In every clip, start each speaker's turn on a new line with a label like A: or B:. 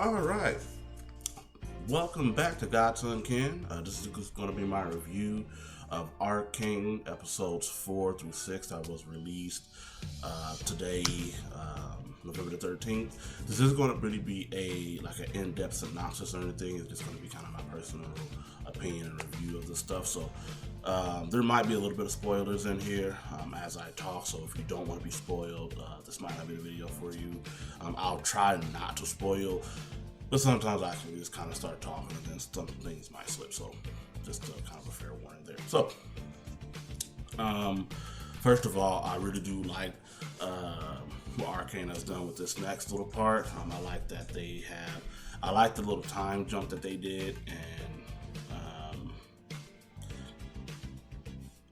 A: All right. Welcome back to Godson Ken. This is going to be my review of Arcane episodes 4 through 6 that was released today, November the 13th. This is going to really be an in-depth synopsis or anything. It's just going to be kind of my personal opinion and review of the stuff. So there might be a little bit of spoilers in here as I talk. So if you don't want to be spoiled, this might not be the video for you. I'll try not to spoil. But sometimes I can just kind of start talking and then some things might slip. So just kind of a fair warning there. So first of all, I really do like what Arcane has done with this next little part. I like that I like the little time jump that they did and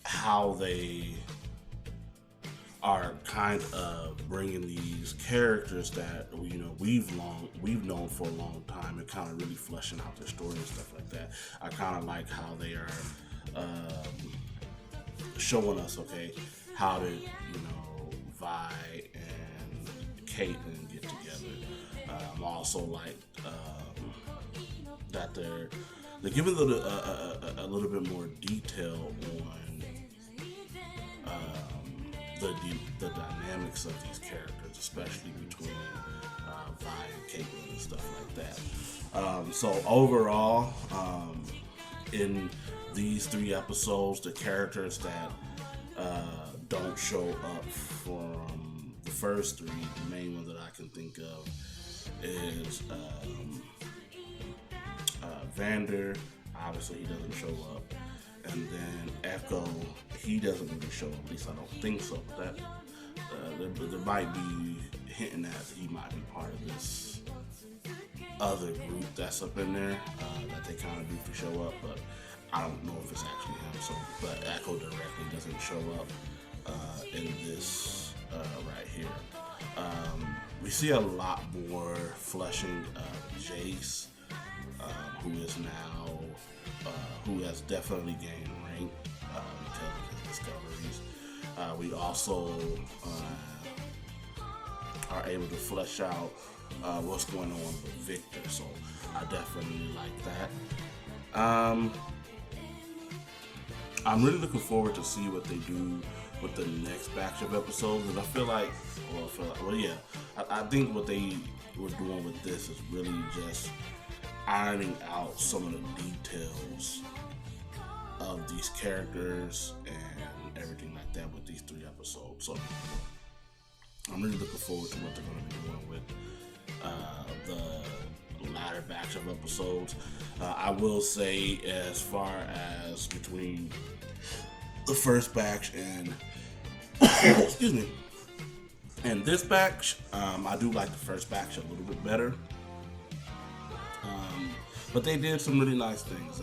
A: how they are kind of bringing these characters that we've known for a long time and kind of really fleshing out their story and stuff like that. I kind of like how they are showing us, how did Vi and Caitlyn get together. I also like that they're giving a little bit more detail on the dynamics of these characters, especially between Vi and Caitlyn and stuff like that. So overall, in these 3 episodes, the characters that don't show up from the first 3, the main one that I can think of is Vander. Obviously, he doesn't show up. And then Echo, he doesn't really show up, at least I don't think so. But that there might be hinting that he might be part of this other group that's up in there that they kind of do to show up, but I don't know if it's actually him. So, but Echo directly doesn't show up in this right here. We see a lot more fleshing of Jace, who has definitely gained rank because of his discoveries. We also are able to flesh out what's going on with Victor, so I definitely like that. I'm really looking forward to see what they do with the next batch of episodes, and I think what they were doing with this is really just ironing out some of the details of these characters and everything like that with these 3 episodes. So I'm really looking forward to what they're going to be doing with the latter batch of episodes. I will say, as far as between the first batch and excuse me, and this batch, I do like the first batch a little bit better. But they did some really nice things.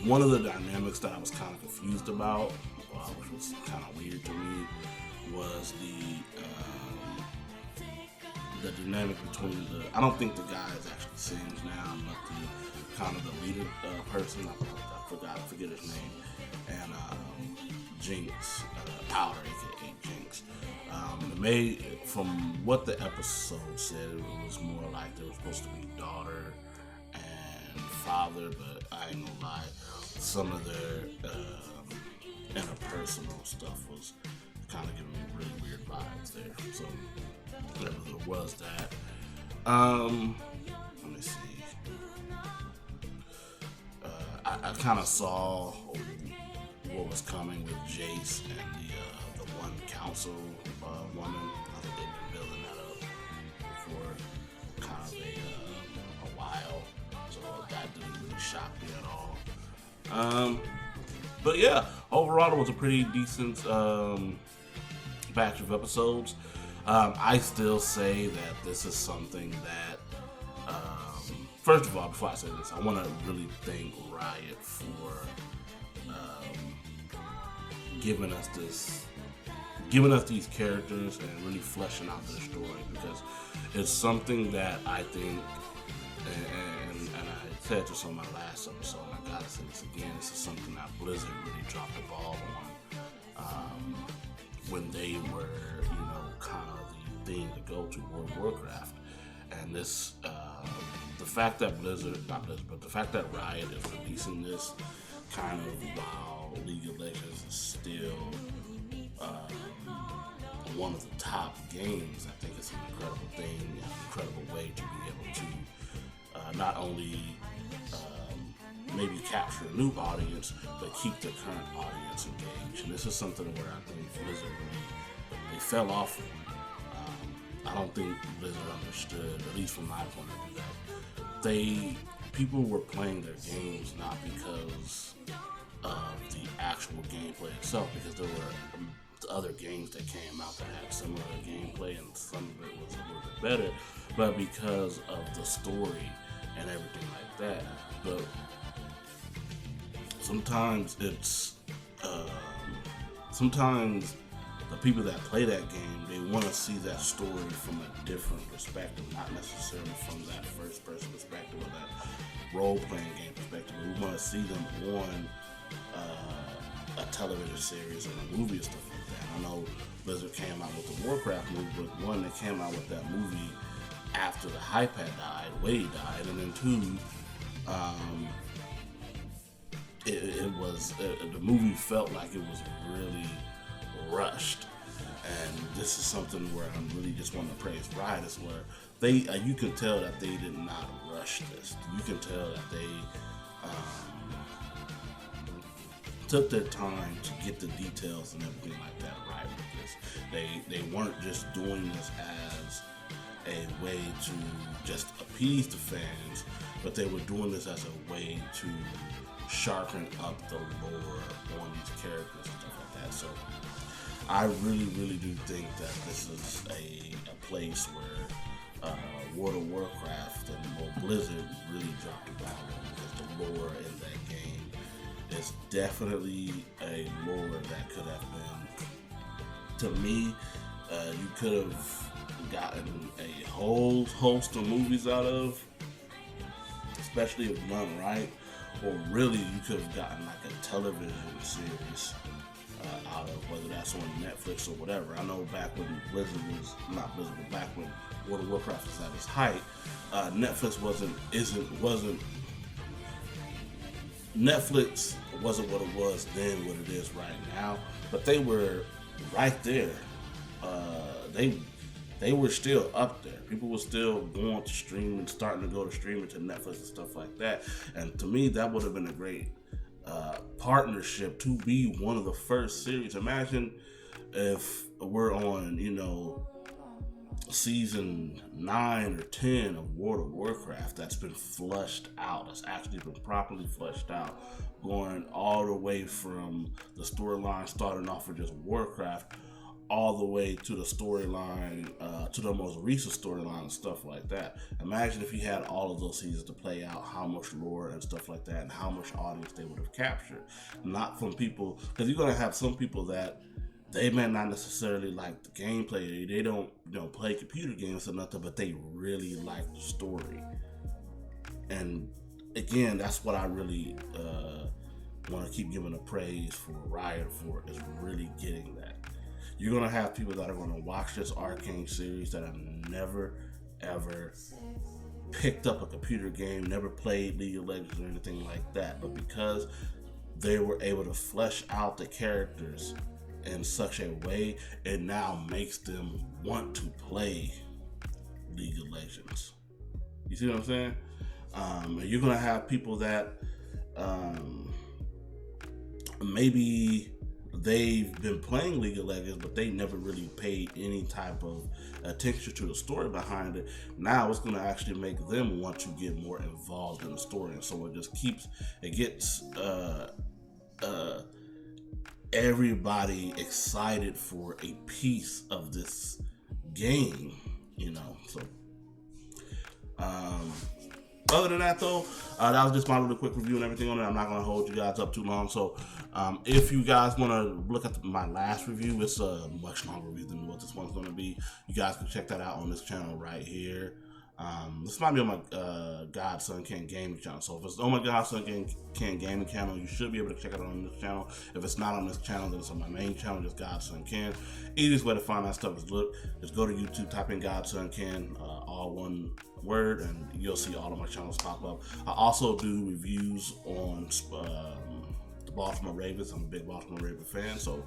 A: One of the dynamics that I was kind of confused about, which was kind of weird to me, was the dynamic between I don't think the guy is actually Sings now, but the kind of the leader person, I forget his name, and Jinx, Powder, aka Jinx. From what the episode said, it was more like they were supposed to be daughter and father, but I ain't gonna lie, some of their interpersonal stuff was kind of giving me really weird vibes there. So there was that. Let me see. I kind of saw what was coming with Jace and the one council woman. I think they've been building that up for kind of a while, so that didn't really shock me at all. But yeah, overall it was a pretty decent batch of episodes. I still say that this is something that first of all, before I say this, I want to really thank Riot for giving us these characters and really fleshing out their story, because it's something that I think, and I said this on my last episode, and I gotta say this again, this is something that Blizzard really dropped the ball on when they were, kind of the thing to go to World of Warcraft. And this, the fact that not Blizzard, but the fact that Riot is releasing this kind of while League of Legends is still one of the top games, I think it's an incredible thing, an incredible way to be able to not only maybe capture a new audience, but keep the current audience engaged. And this is something where I think Blizzard they fell off. I don't think Blizzard understood, at least from my point of view, that people were playing their games not because of the actual gameplay itself, because there were other games that came out that had similar gameplay and some of it was a little bit better, but because of the story and everything like that. But sometimes sometimes the people that play that game, they want to see that story from a different perspective, not necessarily from that first person perspective or that role-playing game perspective. We want to see them on a television series or a movie and stuff like that. I know Blizzard came out with the Warcraft movie, but one, they came out with that movie after the hype had died, Wade died, and then two, the movie felt like it was really rushed. And this is something where I really just want to praise Riot, is where they you can tell that they did not rush this. You can tell that they took their time to get the details and everything like that right with this. They weren't just doing this as a way to just appease the fans, but they were doing this as a way to sharpen up the lore on these characters and stuff like that. So I really, really do think that this is a place where World of Warcraft and Blizzard really dropped the ball on, because the lore in that game is definitely a lore that could have been, to me, you could have gotten a whole host of movies out of, especially if done right, or really you could have gotten like a television series out of, whether that's on Netflix or whatever. I know back when back when World of Warcraft was at its height, Netflix wasn't what it was then, what it is right now, but they were right there. They were still up there. People were still going to streaming, starting to go to streaming, to Netflix and stuff like that. And to me, that would have been a great partnership to be one of the first series. Imagine if we're on, season 9 or 10 of World of Warcraft that's been flushed out, that's actually been properly flushed out, going all the way from the storyline starting off with just Warcraft all the way to the storyline, to the most recent storyline and stuff like that. Imagine if you had all of those seasons to play out, how much lore and stuff like that, and how much audience they would have captured. Not from people, because you're going to have some people that they may not necessarily like the gameplay. They don't play computer games or nothing, but they really like the story. And again, that's what I really want to keep giving a praise for Riot for, is really getting that. You're going to have people that are going to watch this Arcane series that have never, ever picked up a computer game, never played League of Legends or anything like that. But because they were able to flesh out the characters in such a way, it now makes them want to play League of Legends. You see what I'm saying? And you're going to have people that maybe they've been playing League of Legends, but they never really paid any type of attention to the story behind it. Now it's going to actually make them want to get more involved in the story, and so it gets everybody excited for a piece of this game, So, other than that, though, that was just my little quick review and everything on it. I'm not going to hold you guys up too long. So, if you guys want to look at my last review, it's a much longer review than what this one's going to be. You guys can check that out on this channel right here. This might be on my Godson Ken Gaming channel. So if it's on my Godson Ken Gaming channel, you should be able to check it out on this channel. If it's not on this channel, then it's on my main channel, just Godson Ken. Easiest way to find that stuff is go to YouTube, type in Godson Ken. all one word, and you'll see all of my channels pop up. I also do reviews on the Baltimore Ravens. I'm a big Baltimore Raven fan, so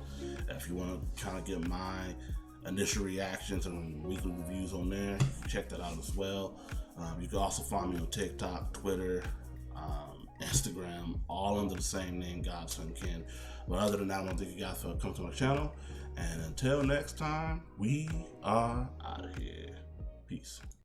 A: if you want to kind of get my initial reactions and weekly reviews on there, check that out as well. You can also find me on TikTok, Twitter, Instagram, all under the same name, Godson Ken. But other than that, I want to thank you guys for coming to my channel. And until next time, we are out of here. Peace.